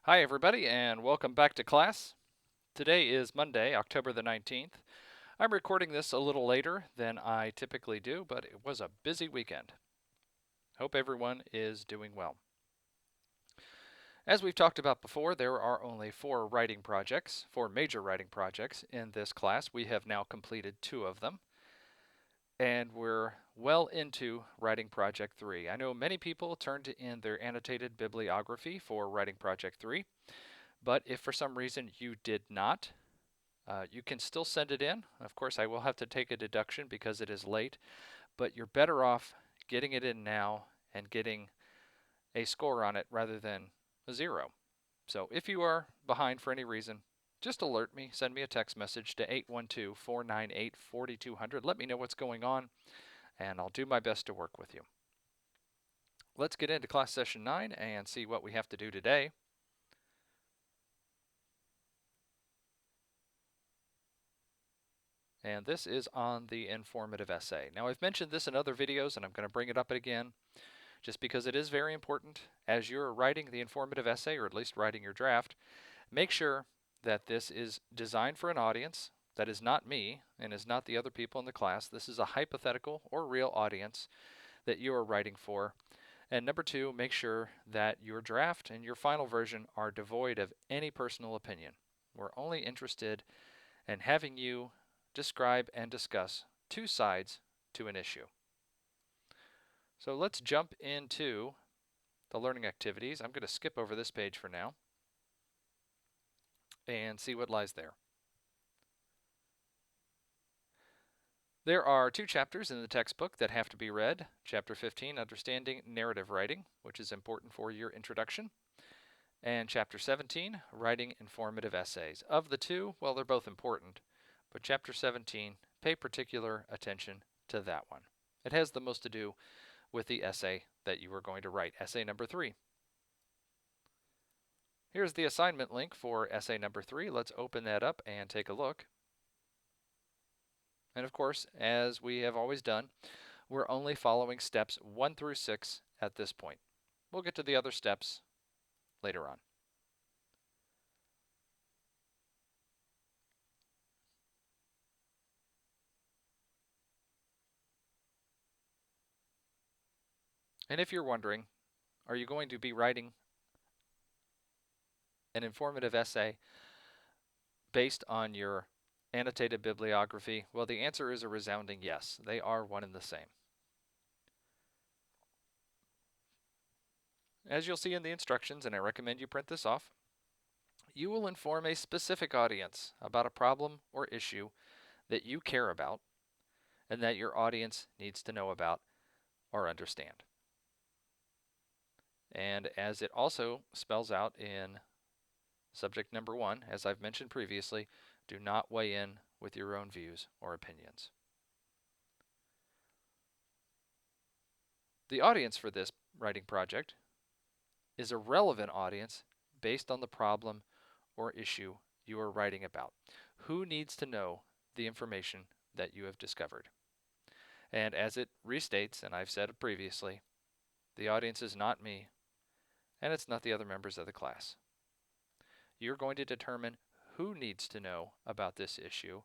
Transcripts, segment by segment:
Hi, everybody, and welcome back to class. Today is Monday, October the 19th. I'm recording this a little later than I typically do, but it was a busy weekend. Hope everyone is doing well. As we've talked about before, there are only four major writing projects in this class. We have now completed two of them, and we're well into writing project 3. I know many people turned in their annotated bibliography for writing project 3, but if for some reason you did not, you can still send it in. Of course, I will have to take a deduction because it is late, but you're better off getting it in now and getting a score on it rather than a 0. So if you are behind for any reason, just alert me. Send me a text message to 812-498-4200. Let me know what's going on, and I'll do my best to work with you. Let's get into class session 9 and see what we have to do today. And this is on the informative essay. Now, I've mentioned this in other videos, and I'm going to bring it up again just because it is very important as you're writing the informative essay, or at least writing your draft. Make sure that this is designed for an audience that is not me and is not the other people in the class. This is a hypothetical or real audience that you are writing for. And number two, make sure that your draft and your final version are devoid of any personal opinion. We're only interested in having you describe and discuss two sides to an issue. So let's jump into the learning activities. I'm going to skip over this page for now and see what lies there. There are two chapters in the textbook that have to be read. Chapter 15, Understanding Narrative Writing, which is important for your introduction, and Chapter 17, Writing Informative Essays. Of the two, well, they're both important, but Chapter 17, pay particular attention to that one. It has the most to do with the essay that you are going to write, essay number 3. Here's the assignment link for essay number 3. Let's open that up and take a look. And of course, as we have always done, we're only following steps 1 through 6 at this point. We'll get to the other steps later on. And if you're wondering, are you going to be writing an informative essay based on your annotated bibliography? Well, the answer is a resounding yes. They are one and the same. As you'll see in the instructions, and I recommend you print this off, you will inform a specific audience about a problem or issue that you care about and that your audience needs to know about or understand. And as it also spells out in subject number 1, as I've mentioned previously, do not weigh in with your own views or opinions. The audience for this writing project is a relevant audience based on the problem or issue you are writing about. Who needs to know the information that you have discovered? And as it restates, and I've said it previously, the audience is not me, and it's not the other members of the class. You're going to determine who needs to know about this issue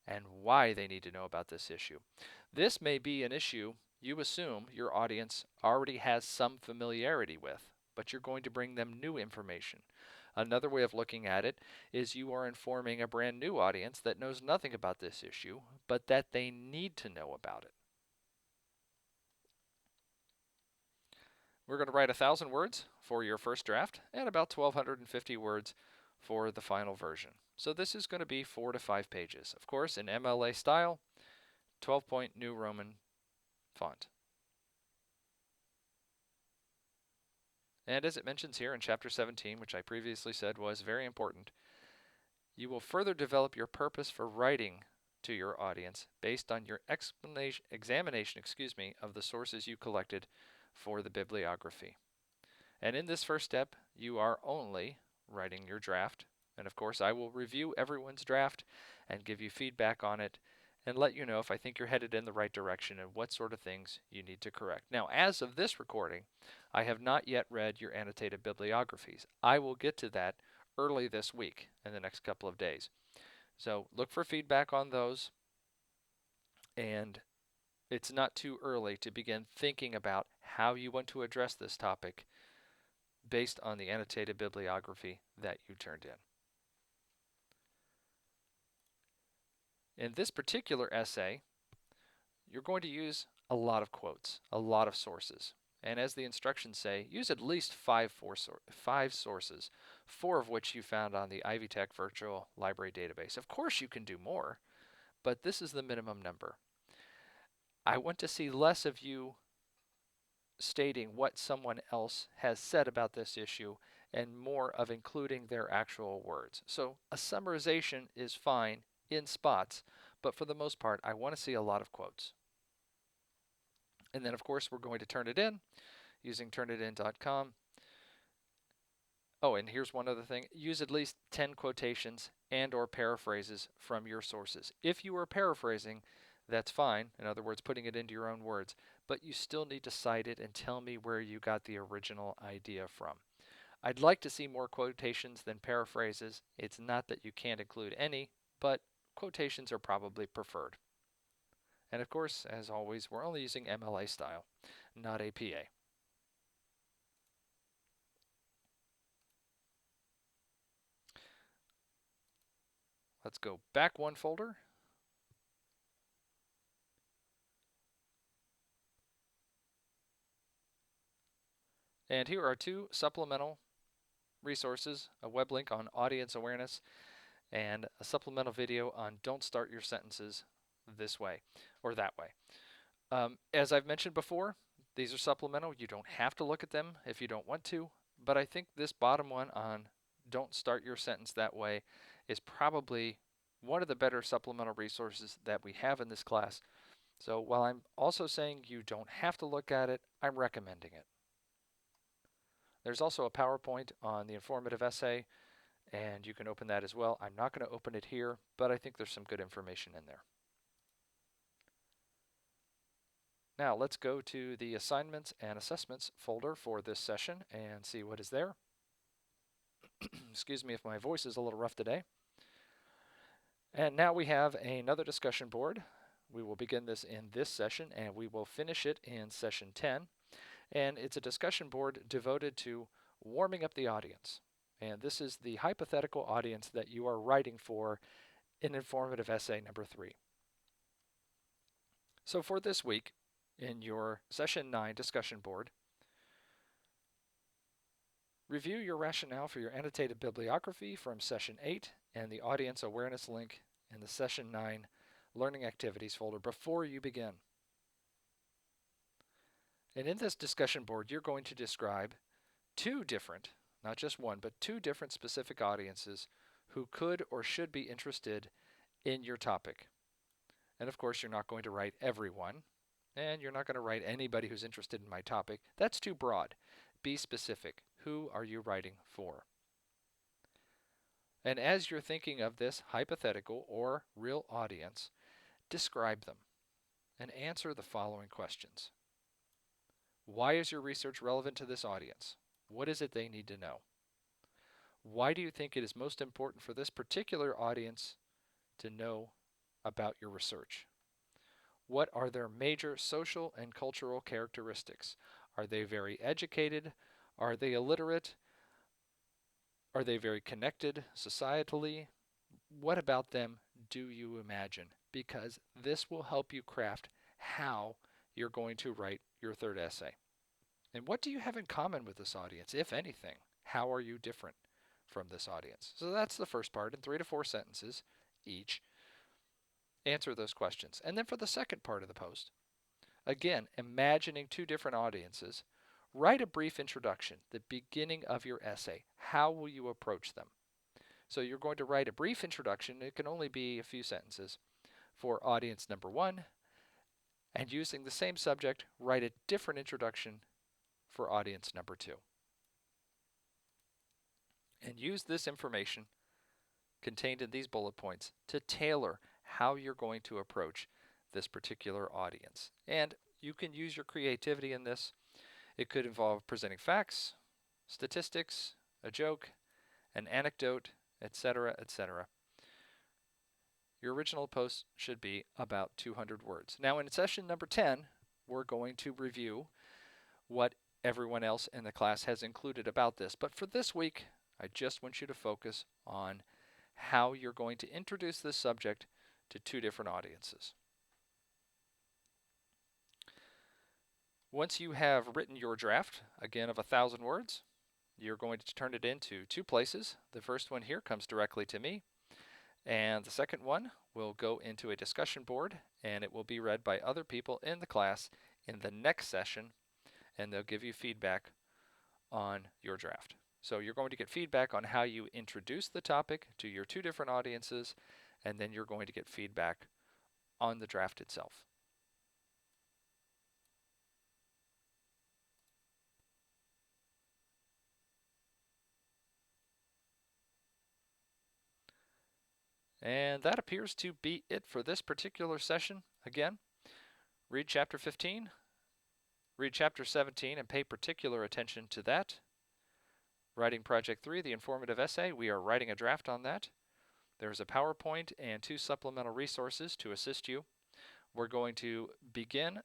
and why they need to know about this issue. This may be an issue you assume your audience already has some familiarity with, but you're going to bring them new information. Another way of looking at it is you are informing a brand new audience that knows nothing about this issue, but that they need to know about it. We're going to write 1,000 words for your first draft and about 1,250 words for the final version. So this is going to be 4 to 5 pages. Of course, in MLA style, 12-point New Roman font. And as it mentions here in Chapter 17, which I previously said was very important, you will further develop your purpose for writing to your audience based on your examination of the sources you collected for the bibliography. And in this first step, you are only writing your draft. And of course, I will review everyone's draft and give you feedback on it. and let you know if I think you're headed in the right direction and what sort of things you need to correct. Now, as of this recording, I have not yet read your annotated bibliographies. I will get to that early this week in the next couple of days. So look for feedback on those, and it's not too early to begin thinking about how you want to address this topic based on the annotated bibliography that you turned in. In this particular essay, you're going to use a lot of quotes, a lot of sources. And as the instructions say, use at least five sources, 4 of which you found on the Ivy Tech Virtual Library Database. Of course you can do more, but this is the minimum number. I want to see less of you stating what someone else has said about this issue and more of including their actual words. So a summarization is fine in spots, but for the most part, I want to see a lot of quotes. And then, of course, we're going to turn it in using turnitin.com. Oh, and here's one other thing. Use at least 10 quotations and or paraphrases from your sources. If you are paraphrasing, that's fine. In other words, putting it into your own words. But you still need to cite it and tell me where you got the original idea from. I'd like to see more quotations than paraphrases. It's not that you can't include any, but quotations are probably preferred. And of course, as always, we're only using MLA style, not APA. Let's go back one folder. And here are 2 supplemental resources, a web link on audience awareness and a supplemental video on don't start your sentences this way or that way. As I've mentioned before, these are supplemental. You don't have to look at them if you don't want to, but I think this bottom one on don't start your sentence that way is probably one of the better supplemental resources that we have in this class. So while I'm also saying you don't have to look at it, I'm recommending it. There's also a PowerPoint on the informative essay, and you can open that as well. I'm not going to open it here, but I think there's some good information in there. Now let's go to the assignments and assessments folder for this session and see what is there. Excuse me if my voice is a little rough today. And now we have another discussion board. We will begin this in this session and we will finish it in session 10. And it's a discussion board devoted to warming up the audience. And this is the hypothetical audience that you are writing for in informative essay number 3. So for this week, in your session 9 discussion board, review your rationale for your annotated bibliography from session 8 and the audience awareness link in the session 9 learning activities folder before you begin. And in this discussion board, you're going to describe 2 different, not just one, but 2 different specific audiences who could or should be interested in your topic. And of course, you're not going to write everyone, and you're not going to write anybody who's interested in my topic. That's too broad. Be specific. Who are you writing for? And as you're thinking of this hypothetical or real audience, describe them and answer the following questions. Why is your research relevant to this audience? What is it they need to know? Why do you think it is most important for this particular audience to know about your research? What are their major social and cultural characteristics? Are they very educated? Are they illiterate? Are they very connected societally? What about them do you imagine? Because this will help you craft how you're going to write your third essay. And what do you have in common with this audience, if anything? How are you different from this audience? So that's the first part, in 3 to 4 sentences each. Answer those questions. And then for the second part of the post, again, imagining 2 different audiences, write a brief introduction, the beginning of your essay. How will you approach them? So you're going to write a brief introduction, it can only be a few sentences, for audience number 1, and using the same subject, write a different introduction for audience number 2. And use this information contained in these bullet points to tailor how you're going to approach this particular audience. And you can use your creativity in this. It could involve presenting facts, statistics, a joke, an anecdote, etc., etc. Your original post should be about 200 words. Now, in session number 10, we're going to review what everyone else in the class has included about this. But for this week, I just want you to focus on how you're going to introduce this subject to two different audiences. Once you have written your draft, again of 1,000 words, you're going to turn it into two places. The first one here comes directly to me, and the second one will go into a discussion board, and it will be read by other people in the class in the next session, and they'll give you feedback on your draft. So you're going to get feedback on how you introduce the topic to your two different audiences, and then you're going to get feedback on the draft itself. And that appears to be it for this particular session. Again, read Chapter 15, read Chapter 17, and pay particular attention to that. Writing Project 3, the informative essay, we are writing a draft on that. There's a PowerPoint and 2 supplemental resources to assist you. We're going to begin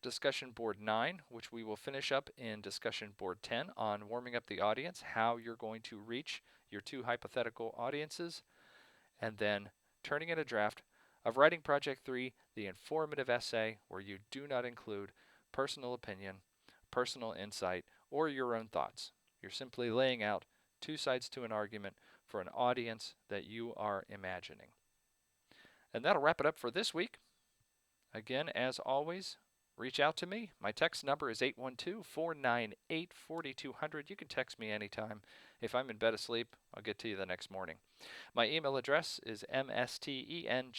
discussion board 9, which we will finish up in discussion board 10 on warming up the audience, how you're going to reach your two hypothetical audiences, and then turning in a draft of Writing Project 3, the informative essay, where you do not include personal opinion, personal insight, or your own thoughts. You're simply laying out two sides to an argument for an audience that you are imagining. And that'll wrap it up for this week. Again, as always, reach out to me. My text number is 812-498-4200. You can text me anytime. If I'm in bed asleep, I'll get to you the next morning. My email address is mstenger and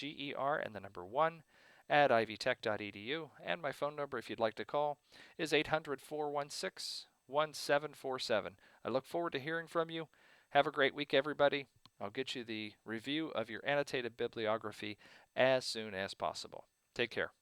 the number 1 at ivytech.edu. And my phone number, if you'd like to call, is 800-416-1747. I look forward to hearing from you. Have a great week, everybody. I'll get you the review of your annotated bibliography as soon as possible. Take care.